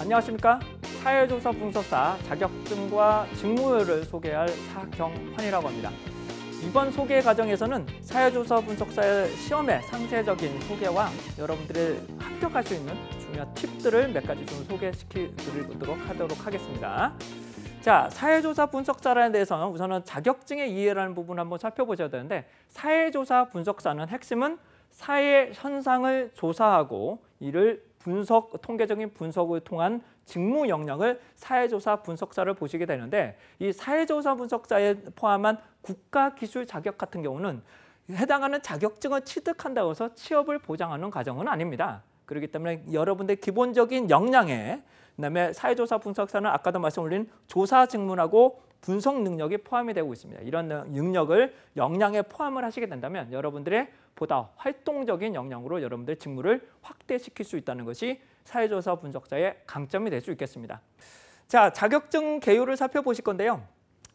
안녕하십니까? 사회조사 분석사 자격증과 직무를 소개할 사경환이라고 합니다. 이번 소개 과정에서는 사회조사 분석사의 시험의 상세적인 소개와 여러분들이 합격할 수 있는 중요한 팁들을 몇 가지 좀 소개시켜 드리도록 하도록 하겠습니다. 자, 사회조사 분석사라는 데서는 우선은 자격증의 이해라는 부분 한번 살펴보셔야 되는데, 사회조사 분석사는 핵심은 사회 현상을 조사하고 이를 통계적인 분석을 통한 직무 영역을 사회조사 분석사를 보시게 되는데, 이 사회조사 분석사에 포함한 국가기술 자격 같은 경우는 해당하는 자격증을 취득한다고 해서 취업을 보장하는 과정은 아닙니다. 그렇기 때문에 여러분들 기본적인 역량에, 그다음에 사회조사 분석사는 아까도 말씀드린 조사 직무하고 분석 능력이 포함이 되고 있습니다. 이런 능력을 역량에 포함을 하시게 된다면 여러분들의 보다 활동적인 역량으로 여러분들의 직무를 확대시킬 수 있다는 것이 사회조사 분석자의 강점이 될 수 있겠습니다. 자, 자격증 개요를 살펴보실 건데요.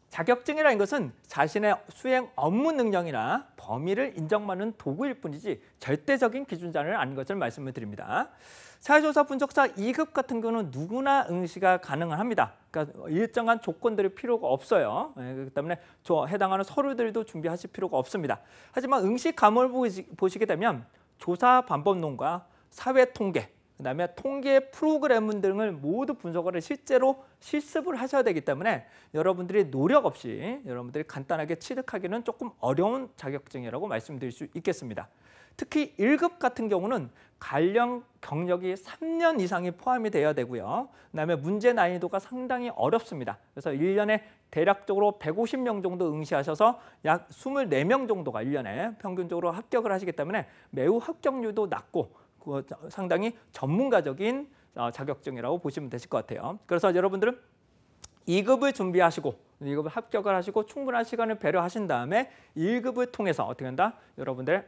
자격증이라는 것은 자신의 수행 업무 능력이나 범위를 인정받는 도구일 뿐이지 절대적인 기준자는 아닌 것을 말씀을 드립니다. 사회조사 분석사 2급 같은 경우는 누구나 응시가 가능합니다. 그러니까 일정한 조건들이 필요가 없어요. 그렇기 때문에 해당하는 서류들도 준비하실 필요가 없습니다. 하지만 응시 과목을 보시게 되면 조사 방법론과 사회통계, 그다음에 통계 프로그램 등을 모두 분석을 실제로 실습을 하셔야 되기 때문에 여러분들이 노력 없이 여러분들이 간단하게 취득하기는 조금 어려운 자격증이라고 말씀드릴 수 있겠습니다. 특히 1급 같은 경우는 관련 경력이 3년 이상이 포함이 되어야 되고요. 그다음에 문제 난이도가 상당히 어렵습니다. 그래서 1년에 대략적으로 150명 정도 응시하셔서 약 24명 정도가 1년에 평균적으로 합격을 하시기 때문에 매우 합격률도 낮고 상당히 전문가적인 자격증이라고 보시면 되실 것 같아요. 그래서 여러분들은 2급을 준비하시고 2급을 합격을 하시고 충분한 시간을 배려하신 다음에 1급을 통해서 어떻게 한다? 여러분들의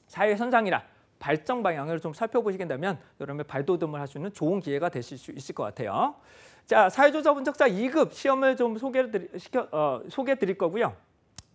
사회 현상이나 발전 방향을 좀 살펴보시게 되면 여러분의 발돋움을 할 수 있는 좋은 기회가 되실 수 있을 것 같아요. 자, 사회조사 분석사 2급 시험을 좀 소개해 드릴 거고요.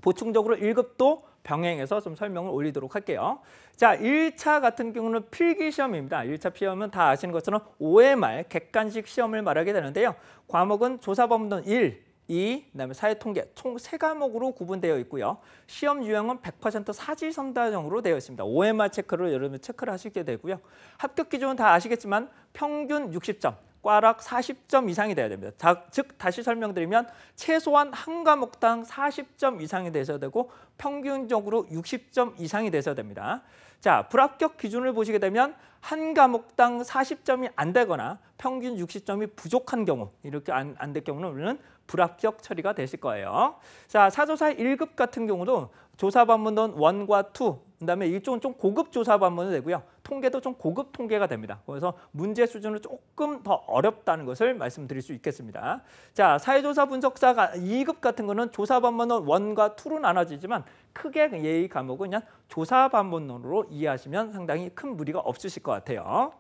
보충적으로 1급도 병행해서 좀 설명을 올리도록 할게요. 자, 1차 같은 경우는 필기시험입니다. 1차 시험은 다 아시는 것처럼 OMR 객관식 시험을 말하게 되는데요. 과목은 조사법문 1, 2, 그다음에 사회통계 총 3과목으로 구분되어 있고요. 시험 유형은 100% 사지선다형으로 되어 있습니다. OMR 체크를 여러분 체크를 하시게 되고요. 합격 기준은 다 아시겠지만 평균 60점. 꽈락 40점 이상이 돼야 됩니다. 즉 다시 설명드리면 최소한 한 과목당 40점 이상이 되셔야 되고 평균적으로 60점 이상이 되셔야 됩니다. 자, 불합격 기준을 보시게 되면 한 과목당 40점이 안 되거나 평균 60점이 부족한 경우, 이렇게 안 될 경우는 우리는 불합격 처리가 되실 거예요. 자, 사조사 1급 같은 경우도 조사 반문론 1과 2, 그다음에 이쪽은 좀 고급 조사 반문이 되고요. 통계도 좀 고급 통계가 됩니다. 그래서 문제 수준은 조금 더 어렵다는 것을 말씀드릴 수 있겠습니다. 자, 사회조사 분석사가 2급 같은 거는 조사 반문론 1과 2로 나눠지지만 크게 이 과목은 그냥 조사 반문론으로 이해하시면 상당히 큰 무리가 없으실 것 같아요.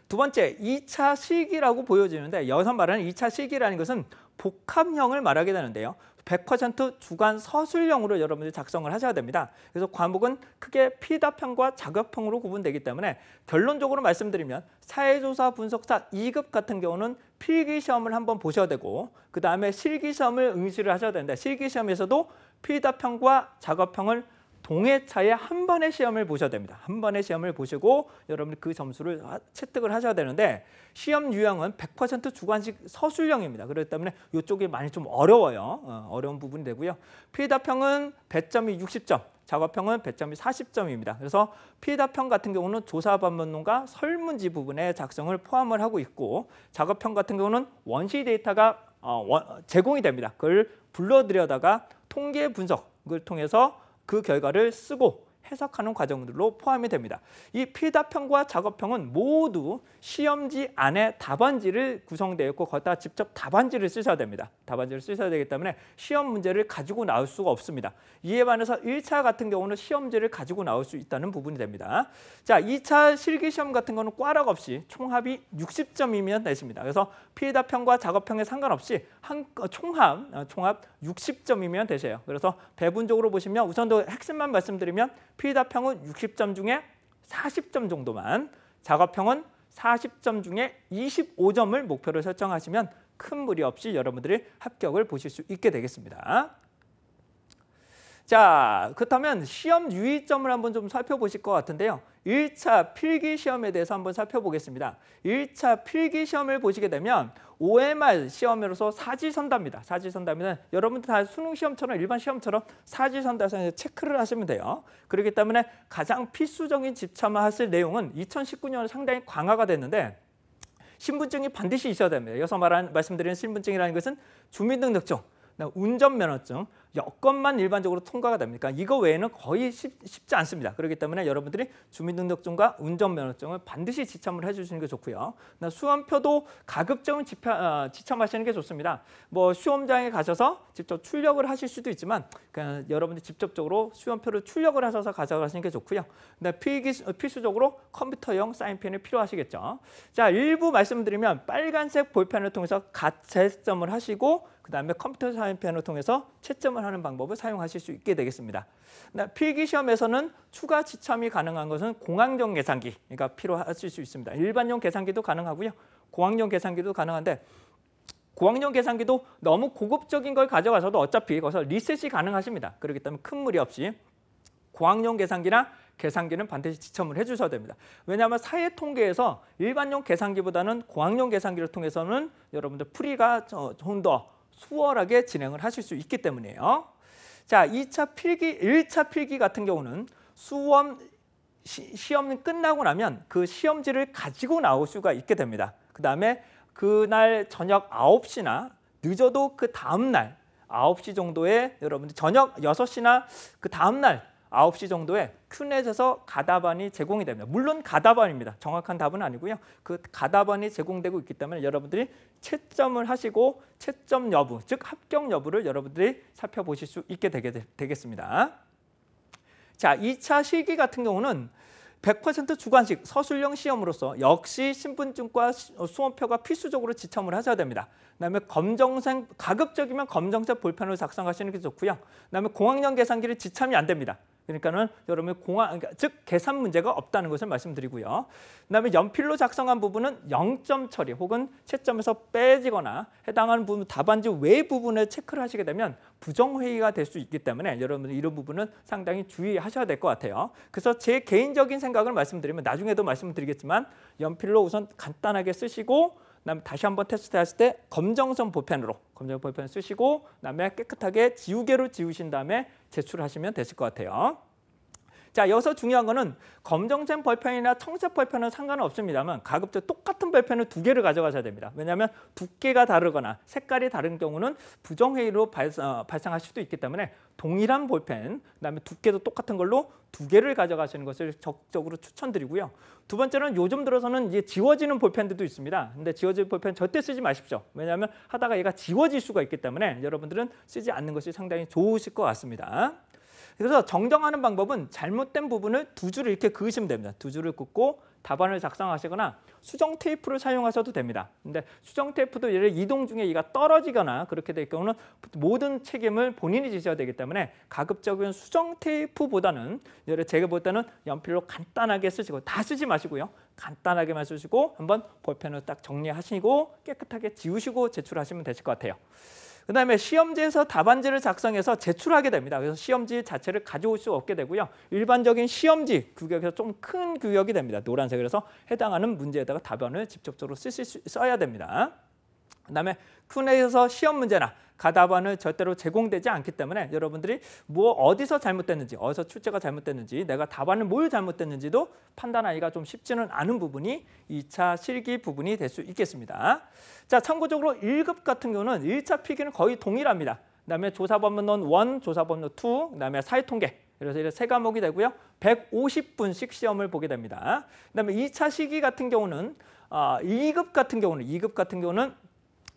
두 번째, 2차 실기라고 보여지는데 여기서 말하는 2차 실기라는 것은 복합형을 말하게 되는데요. 100% 주관 서술형으로 여러분들이 작성을 하셔야 됩니다. 그래서 과목은 크게 피답형과 작업형으로 구분되기 때문에 결론적으로 말씀드리면 사회조사 분석사 2급 같은 경우는 필기시험을 한번 보셔야 되고 그 다음에 실기시험을 응시를 하셔야 되는데 실기시험에서도 피답형과 작업형을 동해차에 한 번의 시험을 보셔야 됩니다. 한 번의 시험을 보시고 여러분이 그 점수를 채택을 하셔야 되는데 시험 유형은 100% 주관식 서술형입니다. 그렇기 때문에 이쪽이 많이 좀 어려워요. 어려운 부분이 되고요. 피답형은 배점이 60점, 작업형은 배점이 40점입니다. 그래서 피답형 같은 경우는 조사 반문론과 설문지 부분에 작성을 포함을 하고 있고 작업형 같은 경우는 원시 데이터가 제공이 됩니다. 그걸 불러들여다가 통계 분석을 통해서 그 결과를 쓰고 해석하는 과정들로 포함이 됩니다. 이 피답형과 작업형은 모두 시험지 안에 답안지를 구성되어 있고 거기다 직접 답안지를 쓰셔야 됩니다. 답안지를 쓰셔야 되기 때문에 시험 문제를 가지고 나올 수가 없습니다. 이에 반해서 1차 같은 경우는 시험지를 가지고 나올 수 있다는 부분이 됩니다. 자, 2차 실기시험 같은 거는 꽈락 없이 총합이 60점이면 되십니다. 그래서 피답형과 작업형에 상관없이 총합 60점이면 되세요. 그래서 배분적으로 보시면 우선도 핵심만 말씀드리면 피답형은 60점 중에 40점 정도만, 작업형은 40점 중에 25점을 목표로 설정하시면 큰 무리 없이 여러분들이 합격을 보실 수 있게 되겠습니다. 자, 그렇다면 시험 유의점을 한번 좀 살펴보실 것 같은데요. 1차 필기 시험에 대해서 한번 살펴보겠습니다. 1차 필기 시험을 보시게 되면 OMR 시험으로서 사지선답입니다. 사지선답은 여러분들 다 수능 시험처럼 일반 시험처럼 사지선답에서 체크를 하시면 돼요. 그렇기 때문에 가장 필수적인 집참하실 내용은 2019년에 상당히 강화가 됐는데 신분증이 반드시 있어야 됩니다. 여기서 말씀드리는 신분증이라는 것은 주민등록증, 운전면허증, 여건만 일반적으로 통과가 됩니까? 이거 외에는 거의 쉽지 않습니다. 그렇기 때문에 여러분들이 주민등록증과 운전면허증을 반드시 지참을 해주시는 게 좋고요. 수험표도 가급적이면 지참하시는 게 좋습니다. 뭐 시험장에 가셔서 직접 출력을 하실 수도 있지만 그냥 여러분들이 직접적으로 시험표를 출력을 하셔서 가져가시는 게 좋고요. 필수적으로 컴퓨터용 사인펜이 필요하시겠죠. 자, 일부 말씀드리면 빨간색 볼펜을 통해서 재점을 하시고 그다음에 컴퓨터 사인펜을 통해서 채점을 하는 방법을 사용하실 수 있게 되겠습니다. 필기 시험에서는 추가 지참이 가능한 것은 공학용 계산기, 그러니까 필요하실 수 있습니다. 일반용 계산기도 가능하고요. 공학용 계산기도 가능한데 공학용 계산기도 너무 고급적인 걸 가져가셔도 어차피 거기서 리셋이 가능하십니다. 그렇기 때문에 큰 무리 없이 공학용 계산기나 계산기는 반드시 지참을 해주셔야 됩니다. 왜냐하면 사회 통계에서 일반용 계산기보다는 공학용 계산기를 통해서는 여러분들 풀이가 좀 더 수월하게 진행을 하실 수 있기 때문이에요. 자, 1차 필기 같은 경우는 시험 끝나고 나면 그 시험지를 가지고 나올 수가 있게 됩니다. 그다음에 그날 저녁 9시나 늦어도 그 다음 날 9시 정도에 여러분들 저녁 6시나 그 다음 날 9시 정도에 큐넷에서 가답안이 제공이 됩니다. 물론 가답안입니다. 정확한 답은 아니고요. 그 가답안이 제공되고 있기 때문에 여러분들이 채점을 하시고 채점 여부, 즉 합격 여부를 여러분들이 살펴보실 수 있게 되겠습니다. 자, 2차 실기 같은 경우는 100% 주관식 서술형 시험으로서 역시 신분증과 수험표가 필수적으로 지참을 하셔야 됩니다. 그다음에 검정색, 가급적이면 검정색 볼펜으로 작성하시는 게 좋고요. 그다음에 공학용 계산기를 지참이 안 됩니다. 그러니까는 여러분의 즉 계산 문제가 없다는 것을 말씀드리고요. 그다음에 연필로 작성한 부분은 0점 처리 혹은 채점에서 빼지거나 해당하는 부분 답안지 외 부분을 체크를 하시게 되면 부정회의가 될 수 있기 때문에 여러분들 이런 부분은 상당히 주의하셔야 될 것 같아요. 그래서 제 개인적인 생각을 말씀드리면 나중에도 말씀드리겠지만 연필로 우선 간단하게 쓰시고 그다음에 다시 한번 테스트했을 때 검정색 볼펜 쓰시고 그다음에 깨끗하게 지우개로 지우신 다음에 제출하시면 되실 것 같아요. 자, 여기서 중요한 거는 검정색 볼펜이나 청색 볼펜은 상관은 없습니다만 가급적 똑같은 볼펜을 2개를 가져가셔야 됩니다. 왜냐하면 두께가 다르거나 색깔이 다른 경우는 부정회의로 발생할 수도 있기 때문에 동일한 볼펜, 그다음에 두께도 똑같은 걸로 2개를 가져가시는 것을 적극적으로 추천드리고요. 두 번째는 요즘 들어서는 이제 지워지는 볼펜들도 있습니다. 근데 지워질 볼펜 절대 쓰지 마십시오. 왜냐하면 하다가 얘가 지워질 수가 있기 때문에 여러분들은 쓰지 않는 것이 상당히 좋으실 것 같습니다. 그래서 정정하는 방법은 잘못된 부분을 2줄을 이렇게 그으시면 됩니다. 2줄을 긋고 답안을 작성하시거나 수정 테이프를 사용하셔도 됩니다. 근데 수정 테이프도 예를 이동 중에 이가 떨어지거나 그렇게 될 경우는 모든 책임을 본인이 지셔야 되기 때문에 가급적인 수정 테이프보다는 예를 제가 볼 때는 연필로 간단하게 쓰시고 다 쓰지 마시고요. 간단하게만 쓰시고 한번 볼펜을 딱 정리하시고 깨끗하게 지우시고 제출하시면 되실 것 같아요. 그다음에 시험지에서 답안지를 작성해서 제출하게 됩니다. 그래서 시험지 자체를 가져올 수 없게 되고요. 일반적인 시험지 규격에서 좀 큰 규격이 됩니다. 노란색이라서 해당하는 문제에다가 답안을 직접적으로 써야 됩니다. 그다음에 큐넷에서 시험 문제나 가답안을 절대로 제공되지 않기 때문에 여러분들이 어디서 잘못됐는지, 어디서 출제가 잘못됐는지, 내가 답안을 뭘 잘못됐는지도 판단하기가 좀 쉽지는 않은 부분이 2차 실기 부분이 될 수 있겠습니다. 자, 참고적으로 1급 같은 경우는 1차 필기는 거의 동일합니다. 그다음에 조사법론 1, 조사법론 2, 그다음에 사회통계. 그래서 이렇게 3과목이 되고요. 150분씩 시험을 보게 됩니다. 그다음에 2차 실기 같은 경우는 2급 같은 경우는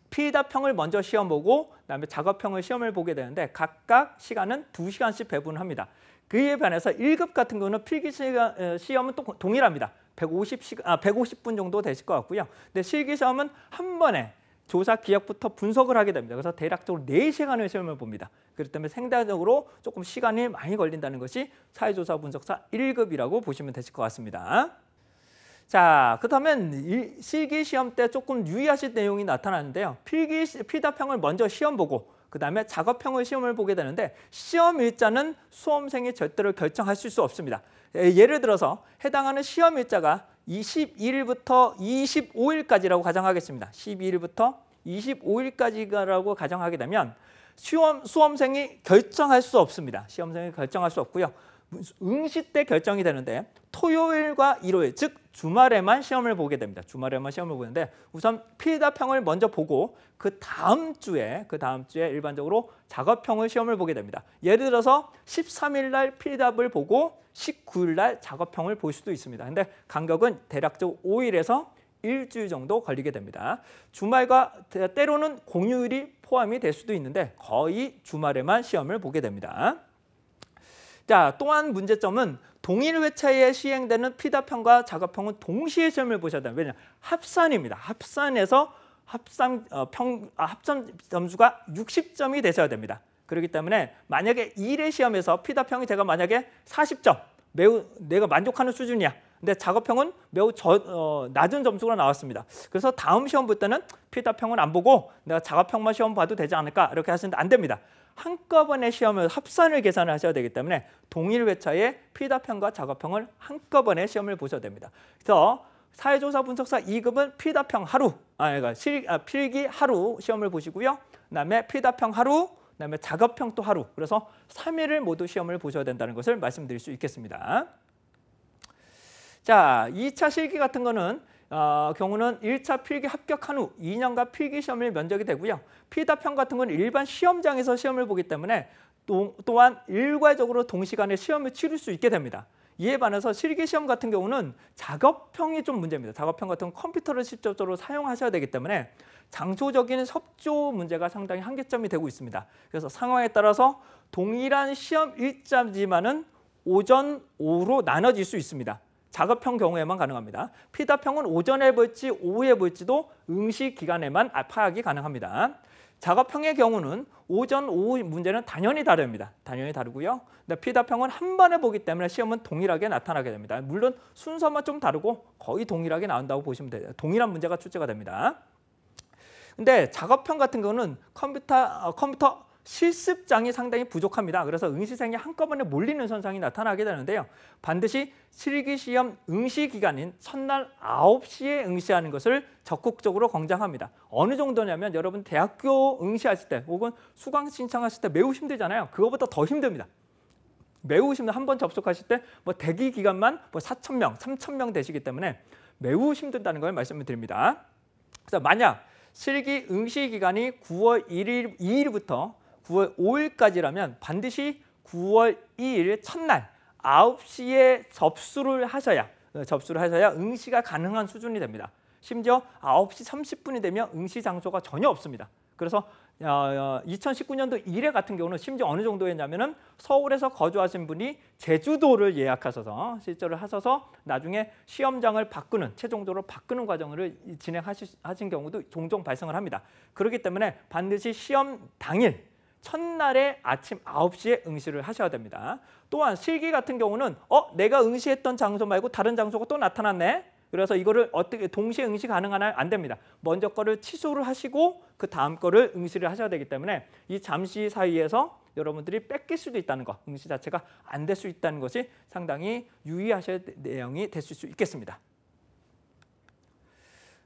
피의답형을 먼저 시험 보고 그다음에 작업형을 시험을 보게 되는데 각각 시간은 2시간씩 배분합니다. 그에 반해서 1급 같은 경우는 필기 시험은 또 동일합니다. 150분 정도 되실 것 같고요. 근데 실기 시험은 한 번에 조사 기억부터 분석을 하게 됩니다. 그래서 대략적으로 4시간을 시험을 봅니다. 그렇기 때문에 상대적으로 조금 시간이 많이 걸린다는 것이 사회조사 분석사 1급이라고 보시면 되실 것 같습니다. 자, 그렇다면 이 실기 시험 때 조금 유의하실 내용이 나타나는데요. 필답형을 먼저 시험 보고 그다음에 작업형을 시험을 보게 되는데 시험 일자는 수험생이 절대로 결정하실 수 없습니다. 예를 들어서 해당하는 시험 일자가 21일부터 25일까지라고 가정하겠습니다. 12일부터 25일까지라고 가정하게 되면 수험생이 결정할 수 없습니다. 시험생이 결정할 수 없고요. 응시 때 결정이 되는데 토요일과 일요일, 즉 주말에만 시험을 보게 됩니다. 주말에만 시험을 보는데 우선 필답형을 먼저 보고 그 다음 주에 일반적으로 작업형을 시험을 보게 됩니다. 예를 들어서 13일 날 필답을 보고 19일 날 작업형을 볼 수도 있습니다. 근데 간격은 대략적으로 5일에서 일주일 정도 걸리게 됩니다. 주말과 때로는 공휴일이 포함이 될 수도 있는데 거의 주말에만 시험을 보게 됩니다. 자, 또한 문제점은 동일 회차에 시행되는 필답형과 작업형은 동시에 시험을 보셔야 돼요. 왜냐하면 합산입니다. 합산에서 합산 점수가 60점이 되셔야 됩니다. 그렇기 때문에 만약에 1회 시험에서 필답형이 제가 만약에 40점, 매우 내가 만족하는 수준이야. 근데 작업형은 매우 낮은 점수가 나왔습니다. 그래서 다음 시험 볼 때는 필답형은 안 보고 내가 작업형만 시험 봐도 되지 않을까 이렇게 하시는데 안 됩니다. 한꺼번에 시험을 합산을 계산을 하셔야 되기 때문에 동일 회차에 필답형과 작업형을 한꺼번에 시험을 보셔야 됩니다. 그래서 사회조사 분석사 2급은 필답형 하루, 필기 하루 시험을 보시고요. 그다음에 필답형 하루, 그다음에 작업형 또 하루. 그래서 3일을 모두 시험을 보셔야 된다는 것을 말씀드릴 수 있겠습니다. 자, 2차 실기 같은 거는 경우는 1차 필기 합격한 후 2년간 필기 시험을 면적이 되고요. 필답형 같은 건 일반 시험장에서 시험을 보기 때문에 또한 일괄적으로 동시간에 시험을 치를 수 있게 됩니다. 이에 반해서 실기시험 같은 경우는 작업형이 좀 문제입니다. 작업형 같은 건 컴퓨터를 직접적으로 사용하셔야 되기 때문에 장소적인 섭조 문제가 상당히 한계점이 되고 있습니다. 그래서 상황에 따라서 동일한 시험 일자지만은 오전, 오후로 나눠질 수 있습니다. 작업형 경우에만 가능합니다. 필답형은 오전에 볼지 오후에 볼지도 응시 기간에만 파악이 가능합니다. 작업형의 경우는 오전, 오후 문제는 당연히 다릅니다. 당연히 다르고요. 근데 필답형은 한 번에 보기 때문에 시험은 동일하게 나타나게 됩니다. 물론 순서만 좀 다르고 거의 동일하게 나온다고 보시면 돼요. 동일한 문제가 출제가 됩니다. 근데 작업형 같은 경우는 컴퓨터 실습장이 상당히 부족합니다. 그래서 응시생이 한꺼번에 몰리는 현상이 나타나게 되는데요. 반드시 실기시험 응시 기간인 첫날 9시에 응시하는 것을 적극적으로 권장합니다. 어느 정도냐면 여러분 대학교 응시하실 때 혹은 수강 신청하실 때 매우 힘들잖아요. 그거보다 더 힘듭니다. 매우 힘든 한 번 접속하실 때 대기 기간만 4,000명, 3,000명 되시기 때문에 매우 힘들다는 걸 말씀을 드립니다. 그래서 만약 실기 응시 기간이 9월 2일부터 9월 5일까지라면 반드시 9월 2일 첫날 9시에 접수를 하셔야 응시가 가능한 수준이 됩니다. 심지어 9시 30분이 되면 응시 장소가 전혀 없습니다. 그래서 2019년도 1회 같은 경우는 심지어 어느 정도였냐면은 서울에서 거주하신 분이 제주도를 예약하셔서 실제로 하셔서 나중에 시험장을 최종적으로 바꾸는 과정을 진행하신 경우도 종종 발생을 합니다. 그렇기 때문에 반드시 시험 당일 첫날에 아침 9시에 응시를 하셔야 됩니다. 또한 실기 같은 경우는 내가 응시했던 장소 말고 다른 장소가 또 나타났네. 그래서 이거를 어떻게 동시에 응시 가능하나요? 안 됩니다. 먼저 거를 취소를 하시고 그 다음 거를 응시를 하셔야 되기 때문에 이 잠시 사이에서 여러분들이 뺏길 수도 있다는 것, 응시 자체가 안 될 수 있다는 것이 상당히 유의하셔야 될 내용이 됐을 수 있겠습니다.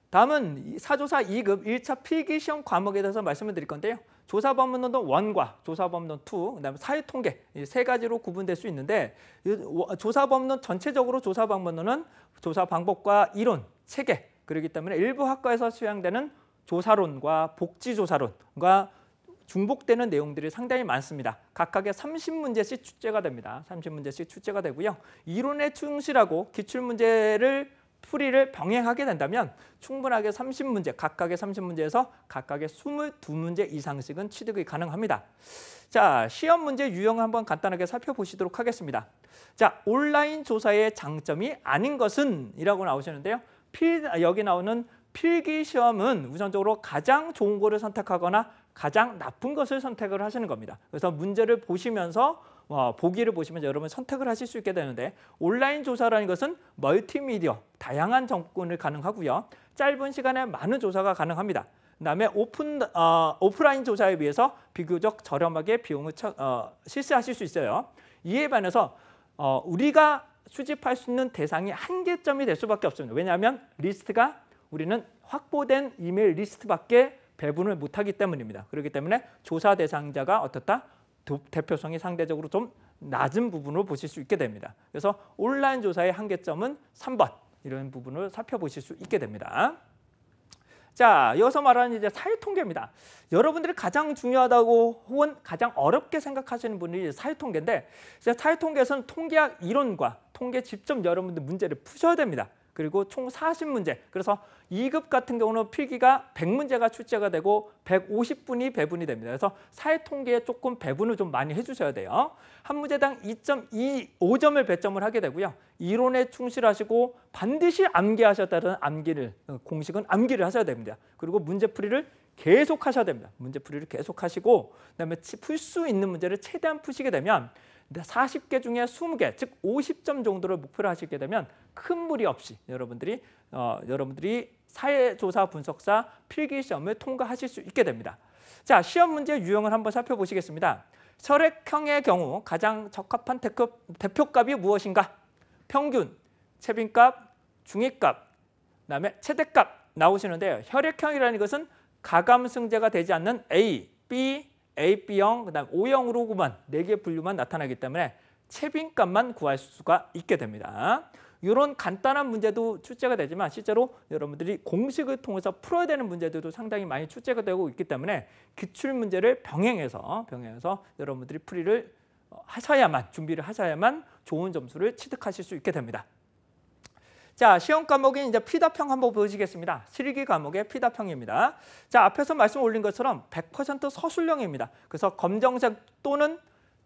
다음은 사조사 2급 1차 필기시험 과목에 대해서 말씀을 드릴 건데요. 조사법문론 1과 조사법문론 2, 그다음에 사회통계 이 세 가지로 구분될 수 있는데 조사법문론 전체적으로 조사법문론은 조사 방법과 이론, 체계 그렇기 때문에 일부 학과에서 수양되는 조사론과 복지조사론과 중복되는 내용들이 상당히 많습니다. 각각의 30문제씩 출제가 됩니다. 30문제씩 출제가 되고요. 이론에 충실하고 기출문제를 풀이를 병행하게 된다면 충분하게 30문제, 각각의 30문제에서 각각의 22문제 이상씩은 취득이 가능합니다. 자, 시험 문제 유형을 한번 간단하게 살펴보시도록 하겠습니다. 자, 온라인 조사의 장점이 아닌 것은 이라고 나오시는데요. 여기 나오는 필기시험은 우선적으로 가장 좋은 거를 선택하거나 가장 나쁜 것을 선택을 하시는 겁니다. 그래서 문제를 보시면서 보기를 보시면 여러분 선택을 하실 수 있게 되는데 온라인 조사라는 것은 멀티미디어 다양한 접근을 가능하고요. 짧은 시간에 많은 조사가 가능합니다. 그다음에 오프라인 조사에 비해서 비교적 저렴하게 비용을 실시하실 수 있어요. 이에 반해서 우리가 수집할 수 있는 대상이 한계점이 될 수밖에 없습니다. 왜냐하면 리스트가 우리는 확보된 이메일 리스트밖에 배분을 못하기 때문입니다. 그렇기 때문에 조사 대상자가 어떻다? 대표성이 상대적으로 좀 낮은 부분으로 보실 수 있게 됩니다. 그래서 온라인 조사의 한계점은 3번 이런 부분을 살펴보실 수 있게 됩니다. 자, 이어서 말하는 이제 사회 통계입니다. 여러분들이 가장 중요하다고 혹은 가장 어렵게 생각하시는 분이 사회 통계인데, 사회 통계에서는 통계학 이론과 통계 직접 여러분들 문제를 푸셔야 됩니다. 그리고 총 40문제. 그래서 2급 같은 경우는 필기가 100문제가 출제가 되고 150분이 배분이 됩니다. 그래서 사회 통계에 조금 배분을 좀 많이 해주셔야 돼요. 한 문제당 2.25점을 배점을 하게 되고요. 이론에 충실하시고 반드시 암기하셨다는 공식은 암기를 하셔야 됩니다. 그리고 문제풀이를 계속 하셔야 됩니다. 문제풀이를 계속 하시고 그다음에 풀 수 있는 문제를 최대한 푸시게 되면 40개 중에 20개, 즉 50점 정도를 목표로 하시게 되면 큰 무리 없이 여러분들이 사회조사 분석사 필기시험을 통과하실 수 있게 됩니다. 자, 시험 문제 유형을 한번 살펴보시겠습니다. 혈액형의 경우 가장 적합한 대표값이 무엇인가? 평균, 채빈값, 중위값, 그다음에 최대값 나오시는데요. 혈액형이라는 것은 가감승제가 되지 않는 A, B, AB 형, 그다음 O형으로만 4개 분류만 나타나기 때문에 채빈값만 구할 수가 있게 됩니다. 이런 간단한 문제도 출제가 되지만 실제로 여러분들이 공식을 통해서 풀어야 되는 문제들도 상당히 많이 출제가 되고 있기 때문에 기출 문제를 병행해서 여러분들이 풀이를 준비를 하셔야만 좋은 점수를 취득하실 수 있게 됩니다. 자, 시험 과목인 이제 피답형 한번 보시겠습니다. 실기 과목의 피답형입니다. 자, 앞에서 말씀 올린 것처럼 100% 서술형입니다. 그래서 검정색 또는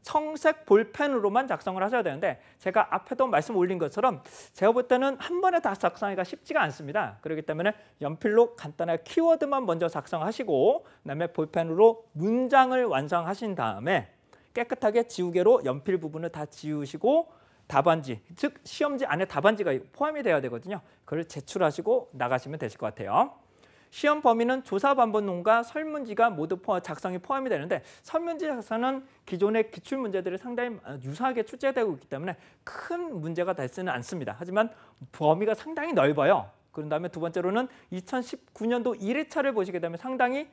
청색 볼펜으로만 작성을 하셔야 되는데, 제가 앞에도 말씀 올린 것처럼 제가 볼 때는 한 번에 다 작성하기가 쉽지가 않습니다. 그렇기 때문에 연필로 간단하게 키워드만 먼저 작성하시고 그다음에 볼펜으로 문장을 완성하신 다음에 깨끗하게 지우개로 연필 부분을 다 지우시고 답안지, 즉 시험지 안에 답안지가 포함이 되어야 되거든요. 그걸 제출하시고 나가시면 되실 것 같아요. 시험 범위는 조사 반복론과 설문지가 모두 작성이 포함이 되는데, 설문지 작성은 기존의 기출 문제들이 상당히 유사하게 출제되고 있기 때문에 큰 문제가 되지는 않습니다. 하지만 범위가 상당히 넓어요. 그런 다음에 두 번째로는 2019년도 1회차를 보시게 되면 상당히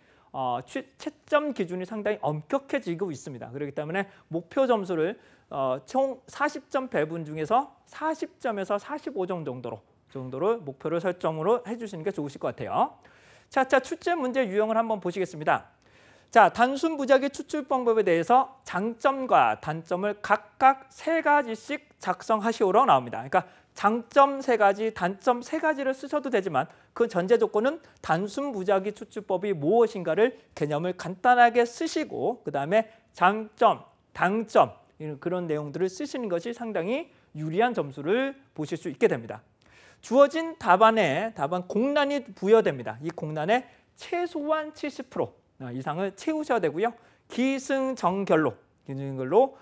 채점 기준이 상당히 엄격해지고 있습니다. 그렇기 때문에 목표 점수를 총 40점 배분 중에서 40점에서 45점 정도를 목표를 설정으로 해주시는 게 좋으실 것 같아요. 자, 출제 문제 유형을 한번 보시겠습니다. 자, 단순 부작위 추출 방법에 대해서 장점과 단점을 각각 3가지씩 작성하시오로 나옵니다. 그러니까 장점 3가지, 단점 3가지를 쓰셔도 되지만 그 전제 조건은 단순 부작위 추출법이 무엇인가를 개념을 간단하게 쓰시고 그다음에 장점, 당점 그런 내용들을 쓰시는 것이 상당히 유리한 점수를 보실 수 있게 됩니다. 주어진 답안 공란이 부여됩니다. 이 공란에 최소한 70% 이상을 채우셔야 되고요. 기승전결로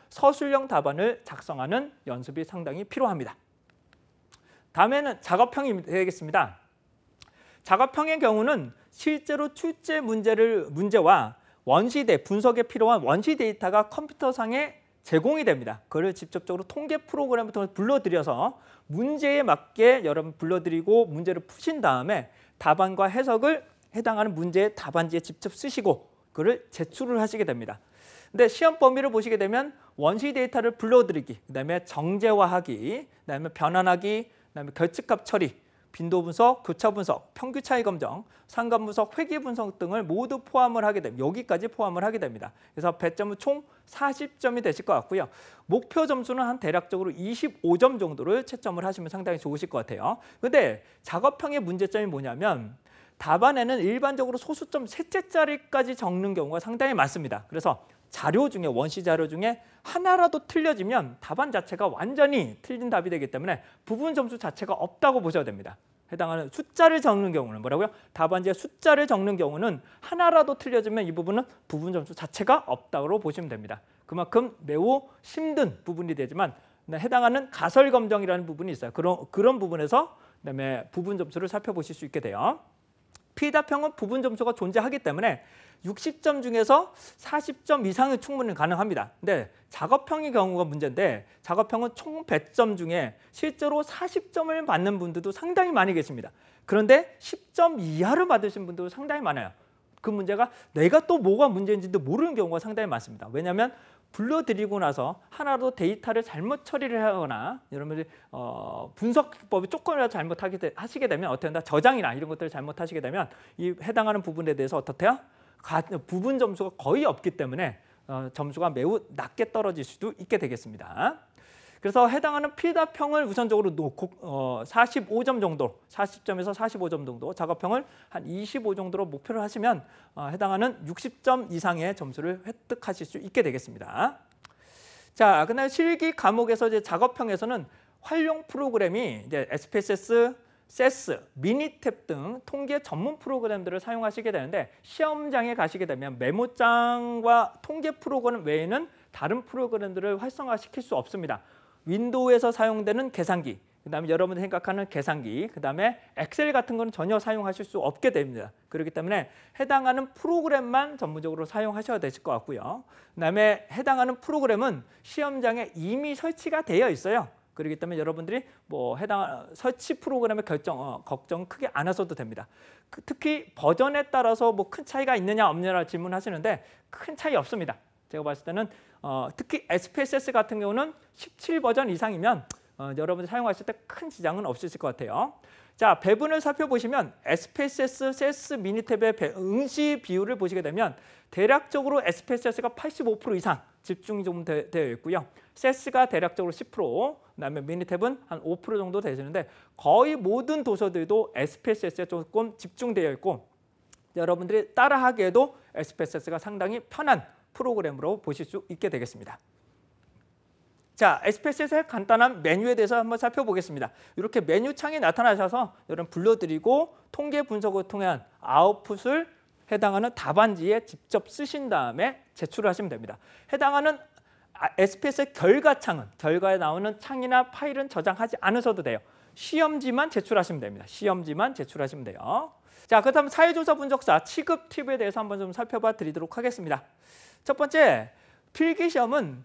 서술형 답안을 작성하는 연습이 상당히 필요합니다. 다음에는 작업형이 되겠습니다. 작업형의 경우는 실제로 출제 문제와 분석에 필요한 원시 데이터가 컴퓨터상에 제공이 됩니다. 그걸 직접적으로 통계 프로그램을 통해서 불러들여서 문제에 맞게 여러분 불러드리고 문제를 푸신 다음에 답안과 해석을 해당하는 문제의 답안지에 직접 쓰시고 그걸 제출을 하시게 됩니다. 근데 시험 범위를 보시게 되면 원시 데이터를 불러들이기, 그다음에 정제화하기, 그다음에 변환하기, 그다음에 결집값 처리, 빈도 분석, 교차 분석, 평균 차이 검정, 상관 분석, 회귀 분석 등을 모두 포함을 하게 됩니다. 여기까지 포함을 하게 됩니다. 그래서 배점은 총 40점이 되실 것 같고요. 목표 점수는 한 대략적으로 25점 정도를 채점을 하시면 상당히 좋으실 것 같아요. 근데 작업형의 문제점이 뭐냐면 답안에는 일반적으로 소수점 셋째 자리까지 적는 경우가 상당히 많습니다. 그래서 원시 자료 중에 하나라도 틀려지면 답안 자체가 완전히 틀린 답이 되기 때문에 부분 점수 자체가 없다고 보셔야 됩니다. 해당하는 숫자를 적는 경우는 뭐라고요? 답안지에 숫자를 적는 경우는 하나라도 틀려지면 이 부분은 부분 점수 자체가 없다고 보시면 됩니다. 그만큼 매우 힘든 부분이 되지만 해당하는 가설 검정이라는 부분이 있어요. 그런 부분에서 그다음에 부분 점수를 살펴보실 수 있게 돼요. 피답형은 부분 점수가 존재하기 때문에 60점 중에서 40점 이상은 충분히 가능합니다. 근데 작업형의 경우가 문제인데 작업형은 총 100점 중에 실제로 40점을 받는 분들도 상당히 많이 계십니다. 그런데 10점 이하를 받으신 분들도 상당히 많아요. 그 문제가 내가 또 뭐가 문제인지도 모르는 경우가 상당히 많습니다. 왜냐하면 불러드리고 나서 하나로 데이터를 잘못 처리를 하거나 여러분들이 분석 기법이 조금이라도 하시게 되면 어떻게 된다? 저장이나 이런 것들을 잘못하시게 되면 이 해당하는 부분에 대해서 어떻게요? 부분 점수가 거의 없기 때문에 점수가 매우 낮게 떨어질 수도 있게 되겠습니다. 그래서 해당하는 피답형을 우선적으로 놓고 45점 정도, 40점에서 45점 정도, 작업형을 한 25 정도로 목표를 하시면 해당하는 60점 이상의 점수를 획득하실 수 있게 되겠습니다. 자, 그다음에 실기 과목에서 이제 작업형에서는 활용 프로그램이 이제 SPSS, 세스, 미니탭 등 통계 전문 프로그램들을 사용하시게 되는데 시험장에 가시게 되면 메모장과 통계 프로그램 외에는 다른 프로그램들을 활성화시킬 수 없습니다. 윈도우에서 사용되는 계산기, 그다음에 여러분이 생각하는 계산기, 그다음에 엑셀 같은 거는 전혀 사용하실 수 없게 됩니다. 그렇기 때문에 해당하는 프로그램만 전문적으로 사용하셔야 되실 것 같고요. 그다음에 해당하는 프로그램은 시험장에 이미 설치가 되어 있어요. 그렇기 때문에 여러분들이 뭐 해당 설치 프로그램의 걱정 크게 안 하셔도 됩니다. 특히 버전에 따라서 뭐 큰 차이가 있느냐 없느냐 질문하시는데 큰 차이 없습니다. 제가 봤을 때는 특히 SPSS 같은 경우는 17버전 이상이면 여러분이 사용하실 때 큰 지장은 없으실 것 같아요. 자, 배분을 살펴보시면 SPSS, 세스, 미니탭의 응시 비율을 보시게 되면 대략적으로 SPSS가 85% 이상 집중이 좀 되어 있고요. 세스가 대략적으로 10%, 그다음에 미니탭은 한 5% 정도 되시는데 거의 모든 도서들도 SPSS에 조금 집중되어 있고 여러분들이 따라하기에도 SPSS가 상당히 편한 프로그램으로 보실 수 있게 되겠습니다. 자, SPSS의 간단한 메뉴에 대해서 한번 살펴보겠습니다. 이렇게 메뉴 창이 나타나셔서 여러분 불러드리고 통계 분석을 통한 아웃풋을 해당하는 답안지에 직접 쓰신 다음에 제출을 하시면 됩니다. 해당하는 SPSS의 결과창은 결과에 나오는 창이나 파일은 저장하지 않으셔도 돼요. 시험지만 제출하시면 됩니다. 시험지만 제출하시면 돼요. 자, 그다음 사회조사 분석사 취급 팁에 대해서 한번 좀 살펴봐 드리도록 하겠습니다. 첫 번째, 필기시험은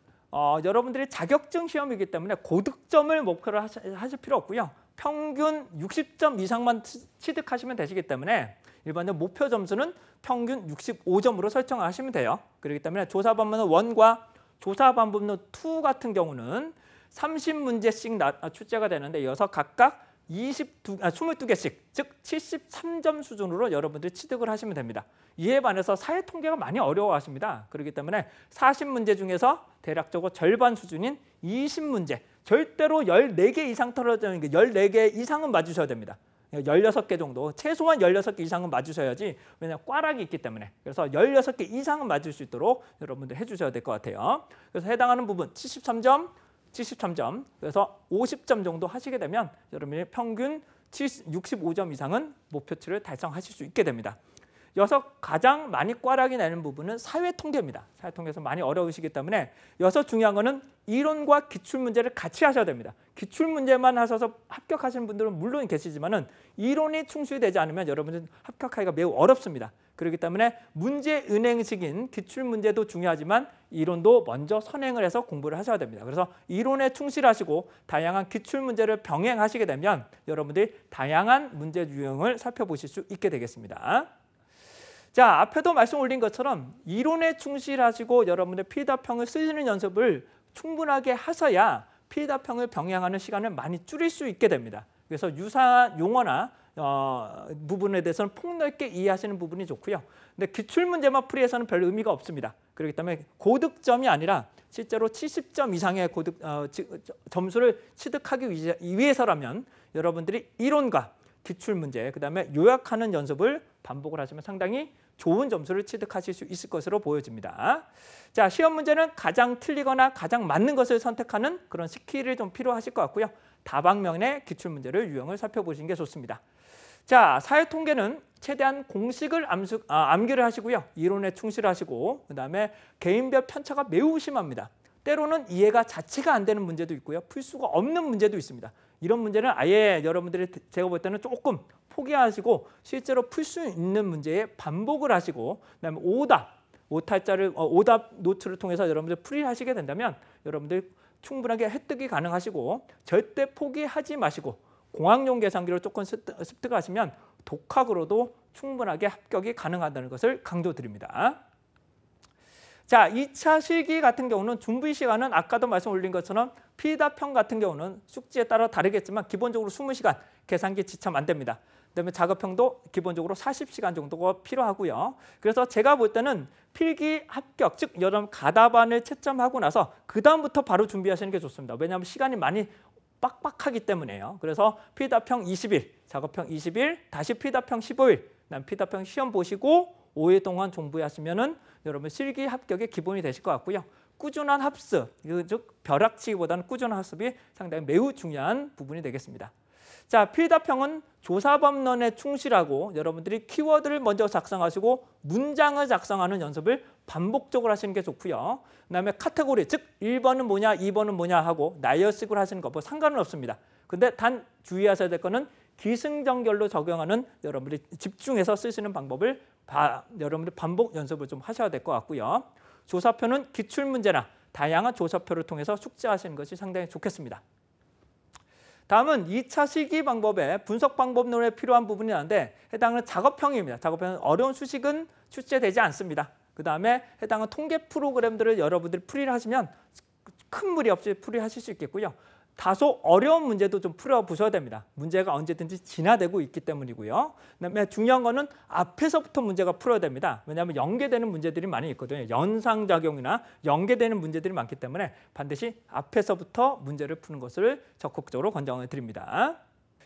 여러분들이 자격증 시험이기 때문에 고득점을 목표로 하실 필요 없고요. 평균 60점 이상만 취득하시면 되시기 때문에 일반적으로 목표 점수는 평균 65점으로 설정하시면 돼요. 그렇기 때문에 조사 반문은 1과 조사 반문은 2 같은 경우는 30문제씩 출제가 되는데 이어서 각각 22개씩 즉 73점 수준으로 여러분들이 취득을 하시면 됩니다. 이에 반해서 사회통계가 많이 어려워하십니다. 그렇기 때문에 40문제 중에서 대략적으로 절반 수준인 20문제 절대로 14개 이상 떨어져 있는 게 14개 이상은 맞으셔야 됩니다. 16개 정도, 최소한 16개 이상은 맞으셔야지. 왜냐하면 꽈락이 있기 때문에. 그래서 16개 이상은 맞을 수 있도록 여러분들 해주셔야 될 것 같아요. 그래서 해당하는 부분 73점, 73점, 그래서 50점 정도 하시게 되면 여러분이 평균 65점 이상은 목표치를 달성하실 수 있게 됩니다. 여기서 가장 많이 꽈락이 나는 부분은 사회통계입니다. 사회통계에서 많이 어려우시기 때문에 여기서 중요한 거는 이론과 기출문제를 같이 하셔야 됩니다. 기출문제만 하셔서 합격하시는 분들은 물론 계시지만은 이론이 충실되지 않으면 여러분은 합격하기가 매우 어렵습니다. 그렇기 때문에 문제 은행식인 기출문제도 중요하지만 이론도 먼저 선행을 해서 공부를 하셔야 됩니다. 그래서 이론에 충실하시고 다양한 기출문제를 병행하시게 되면 여러분들이 다양한 문제 유형을 살펴보실 수 있게 되겠습니다. 자, 앞에도 말씀 올린 것처럼 이론에 충실하시고 여러분들 피답형을 쓰시는 연습을 충분하게 하셔야 피답형을 병행하는 시간을 많이 줄일 수 있게 됩니다. 그래서 유사한 용어나 부분에 대해서는 폭넓게 이해하시는 부분이 좋고요. 근데 기출문제만 풀이해서는 별 의미가 없습니다. 그렇기 때문에 고득점이 아니라 실제로 70점 이상의 점수를 취득하기 위해서라면 여러분들이 이론과 기출문제, 그다음에 요약하는 연습을 반복을 하시면 상당히 좋은 점수를 취득하실 수 있을 것으로 보여집니다. 자, 시험 문제는 가장 틀리거나 가장 맞는 것을 선택하는 그런 스킬이 좀 필요하실 것 같고요. 다방면의 기출문제를 유형을 살펴보시는 게 좋습니다. 자, 사회통계는 최대한 공식을 암기를 하시고요. 이론에 충실하시고 그다음에 개인별 편차가 매우 심합니다. 때로는 이해가 자체가 안 되는 문제도 있고요. 풀 수가 없는 문제도 있습니다. 이런 문제는 아예 여러분들이 제가 볼 때는 조금 포기하시고 실제로 풀 수 있는 문제에 반복을 하시고 그다음에 오답 노트를 통해서 여러분들 풀이하시게 된다면 여러분들 충분하게 획득이 가능하시고 절대 포기하지 마시고 공학용 계산기를 조금 습득하시면 독학으로도 충분하게 합격이 가능하다는 것을 강조드립니다. 자, 2차 실기 같은 경우는 준비 시간은 아까도 말씀 올린 것처럼 피답형 같은 경우는 숙지에 따라 다르겠지만 기본적으로 20시간 계산기 지참 안 됩니다. 그다음에 작업형도 기본적으로 40시간 정도가 필요하고요. 그래서 제가 볼 때는 필기 합격, 즉 여러분 가답안을 채점하고 나서 그 다음부터 바로 준비하시는 게 좋습니다. 왜냐하면 시간이 많이 빡빡하기 때문에요. 그래서 피답형 20일, 작업형 20일, 다시 피답형 15일, 그다음 피답형 시험 보시고 5일 동안 공부하시면은 여러분 실기 합격의 기본이 되실 것 같고요. 꾸준한 학습, 즉 벼락치기보다는 꾸준한 학습이 상당히 매우 중요한 부분이 되겠습니다. 자, 피답형은 조사법론에 충실하고 여러분들이 키워드를 먼저 작성하시고 문장을 작성하는 연습을 반복적으로 하시는 게 좋고요. 그다음에 카테고리, 즉 1번은 뭐냐, 2번은 뭐냐 하고 나열식으로 하시는 것과 상관은 없습니다. 근데 단 주의하셔야 될 거는 기승전결로 적용하는 여러분들이 집중해서 쓰시는 방법을 여러분들이 반복 연습을 좀 하셔야 될 것 같고요. 조사표는 기출문제나 다양한 조사표를 통해서 숙지하시는 것이 상당히 좋겠습니다. 다음은 2차 실기 방법의 분석 방법론에 필요한 부분이 있는데 해당은 작업형입니다. 작업형은 어려운 수식은 출제되지 않습니다. 그다음에 해당은 통계 프로그램들을 여러분들이 풀이를 하시면 큰 무리 없이 풀이하실 수 있겠고요. 다소 어려운 문제도 좀 풀어보셔야 됩니다. 문제가 언제든지 진화되고 있기 때문이고요. 그다음에 중요한 거는 앞에서부터 문제가 풀어야 됩니다. 왜냐하면 연계되는 문제들이 많이 있거든요. 연상작용이나 연계되는 문제들이 많기 때문에 반드시 앞에서부터 문제를 푸는 것을 적극적으로 권장을 드립니다.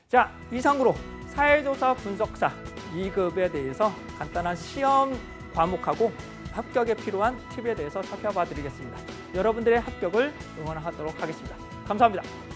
자, 이상으로 사회조사 분석사 2급에 대해서 간단한 시험 과목하고 합격에 필요한 팁에 대해서 살펴봐 드리겠습니다. 여러분들의 합격을 응원하도록 하겠습니다. 감사합니다.